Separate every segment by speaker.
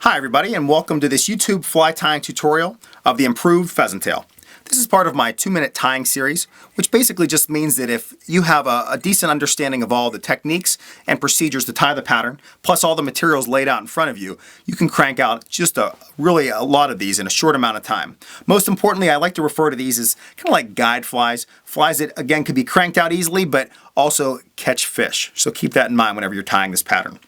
Speaker 1: Hi everybody, and welcome to this YouTube fly tying tutorial of the improved pheasant tail. This is part of my 2-minute tying series, which basically just means that if you have a decent understanding of all the techniques and procedures to tie the pattern, plus all the materials laid out in front of you, you can crank out just really a lot of these in a short amount of time. Most importantly, I like to refer to these as kind of like guide flies, flies that again could be cranked out easily but also catch fish. So keep that in mind whenever you're tying this pattern.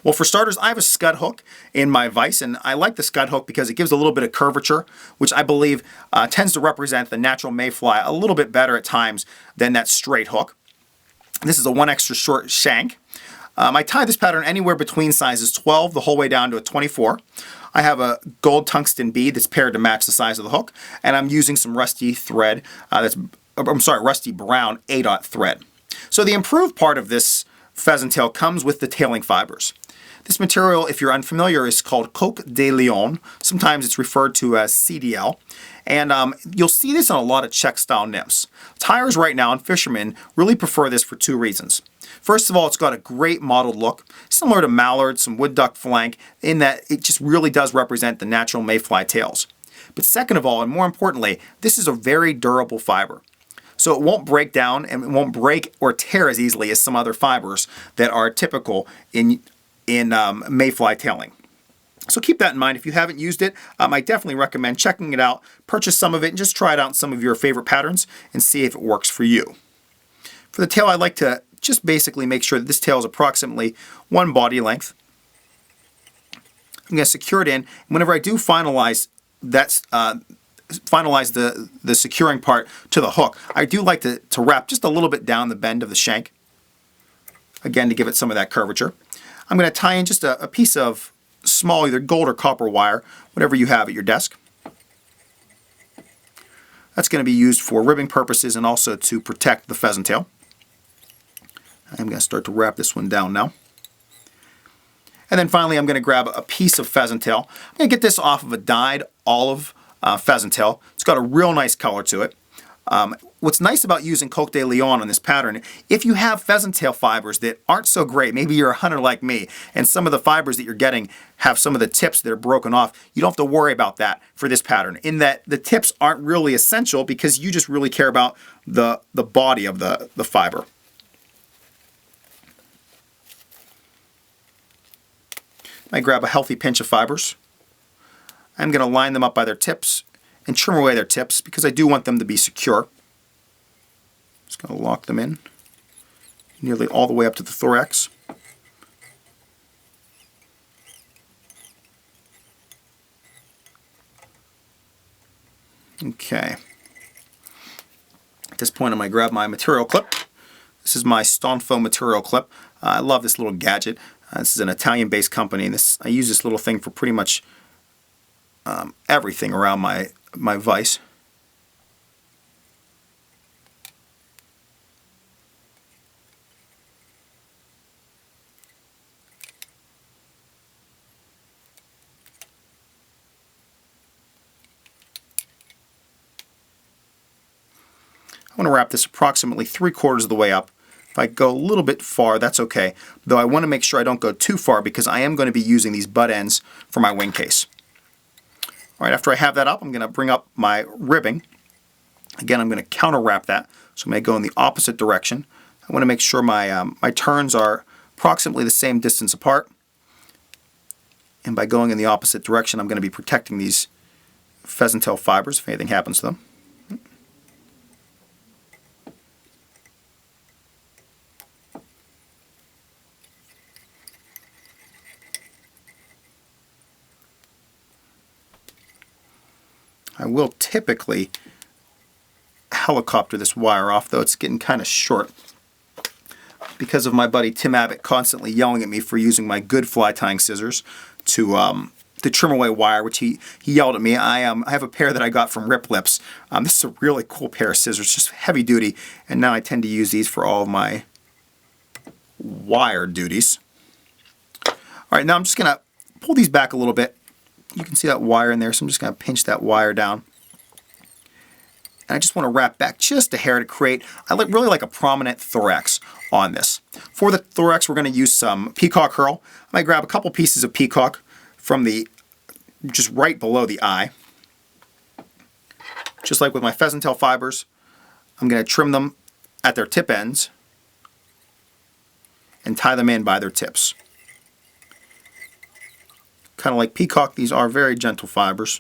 Speaker 1: Well, for starters, I have a scud hook in my vise, and I like the scud hook because it gives a little bit of curvature, which I believe tends to represent the natural mayfly a little bit better at times than that straight hook. This is a 1 extra short shank. I tie this pattern anywhere between sizes 12 the whole way down to a 24. I have a gold tungsten bead that's paired to match the size of the hook, and I'm using some rusty thread rusty brown 8/0 thread. So the improved part of this pheasant tail comes with the tailing fibers. This material, if you're unfamiliar, is called Coq de Leon. Sometimes it's referred to as CDL. And you'll see this on a lot of Czech-style nymphs. Tyers right now and fishermen really prefer this for 2 reasons. First of all, it's got a great mottled look, similar to mallard, some wood duck flank, in that it just really does represent the natural mayfly tails. But second of all, and more importantly, this is a very durable fiber. So it won't break down and it won't break or tear as easily as some other fibers that are typical in mayfly tailing. So keep that in mind. If you haven't used it, I definitely recommend checking it out. Purchase some of it and just try it out in some of your favorite patterns and see if it works for you. For the tail, I like to just basically make sure that this tail is approximately 1 body length. I'm going to secure it in. And whenever I do finalize the securing part to the hook, I do like to wrap just a little bit down the bend of the shank, again to give it some of that curvature. I'm going to tie in just a piece of small either gold or copper wire, whatever you have at your desk. That's going to be used for ribbing purposes and also to protect the pheasant tail. I'm going to start to wrap this one down now. And then finally I'm going to grab a piece of pheasant tail. I'm going to get this off of a dyed olive pheasant tail. It's got a real nice color to it. What's nice about using Coq de Leon on this pattern, if you have pheasant tail fibers that aren't so great, maybe you're a hunter like me, and some of the fibers that you're getting have some of the tips that are broken off, you don't have to worry about that for this pattern, in that the tips aren't really essential because you just really care about the body of the fiber. I grab a healthy pinch of fibers. I'm going to line them up by their tips and trim away their tips because I do want them to be secure. Just going to lock them in nearly all the way up to the thorax. Okay. At this point I'm going to grab my material clip. This is my Stonfo material clip. I love this little gadget. This is an Italian-based company, and I use this little thing for pretty much everything around my vise. I want to wrap this approximately 3/4 of the way up. If I go a little bit far, that's okay, though I want to make sure I don't go too far because I am going to be using these butt ends for my wing case. Alright, after I have that up, I'm going to bring up my ribbing. Again, I'm going to counter wrap that, so I'm going to go in the opposite direction. I want to make sure my turns are approximately the same distance apart. And by going in the opposite direction, I'm going to be protecting these pheasant tail fibers if anything happens to them. I will typically helicopter this wire off, though it's getting kind of short because of my buddy Tim Abbott constantly yelling at me for using my good fly tying scissors to trim away wire, which he yelled at me. I have a pair that I got from Rip Lips. This is a really cool pair of scissors, just heavy duty, and now I tend to use these for all of my wire duties. Alright, now I'm just going to pull these back a little bit. You can see that wire in there, so I'm just going to pinch that wire down. And I just want to wrap back just a hair to create, really like a prominent thorax on this. For the thorax, we're going to use some peacock herl. I might grab a couple pieces of peacock from just right below the eye. Just like with my pheasant tail fibers, I'm going to trim them at their tip ends and tie them in by their tips. Kind of like peacock, these are very gentle fibers.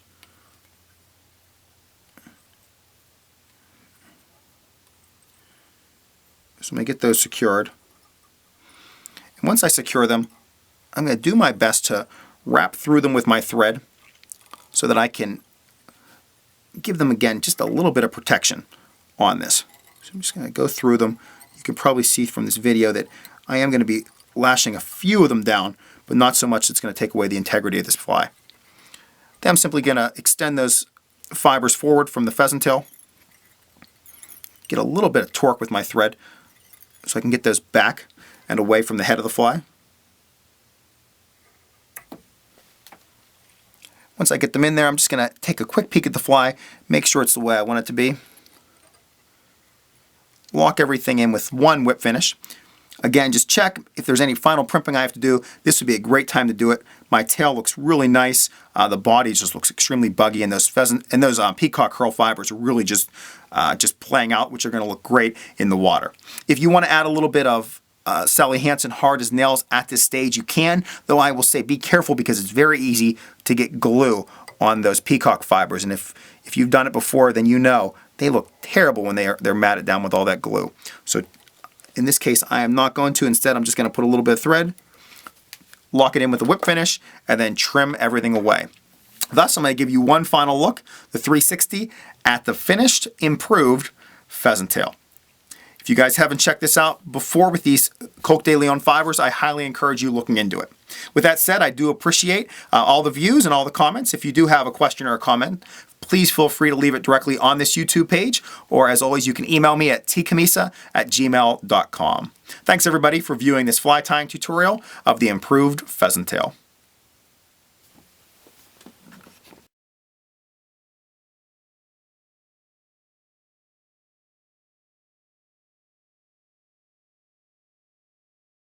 Speaker 1: So I'm going to get those secured. And once I secure them, I'm going to do my best to wrap through them with my thread so that I can give them, again, just a little bit of protection on this. So I'm just going to go through them. You can probably see from this video that I am going to be lashing a few of them down, but not so much it's going to take away the integrity of this fly. Then I'm simply going to extend those fibers forward from the pheasant tail, get a little bit of torque with my thread so I can get those back and away from the head of the fly. Once I get them in there, I'm just going to take a quick peek at the fly, make sure it's the way I want it to be. Lock everything in with one whip finish. Again, just check if there's any final primping I have to do. This would be a great time to do it. My tail looks really nice. The body just looks extremely buggy, and those peacock curl fibers are really just playing out, which are going to look great in the water. If you want to add a little bit of Sally Hansen hard as nails at this stage, you can, though I will say be careful because it's very easy to get glue on those peacock fibers, and if you've done it before, then you know they look terrible when they're matted down with all that glue. So in this case, I am not going to. Instead, I'm just going to put a little bit of thread, lock it in with a whip finish, and then trim everything away. Thus, I'm going to give you one final look, the 360, at the finished, improved pheasant tail. If you guys haven't checked this out before with these Coq de Leon fibers, I highly encourage you looking into it. With that said, I do appreciate all the views and all the comments. If you do have a question or a comment, please feel free to leave it directly on this YouTube page, or as always, you can email me at tcammisa@gmail.com. Thanks everybody for viewing this fly tying tutorial of the improved pheasant tail.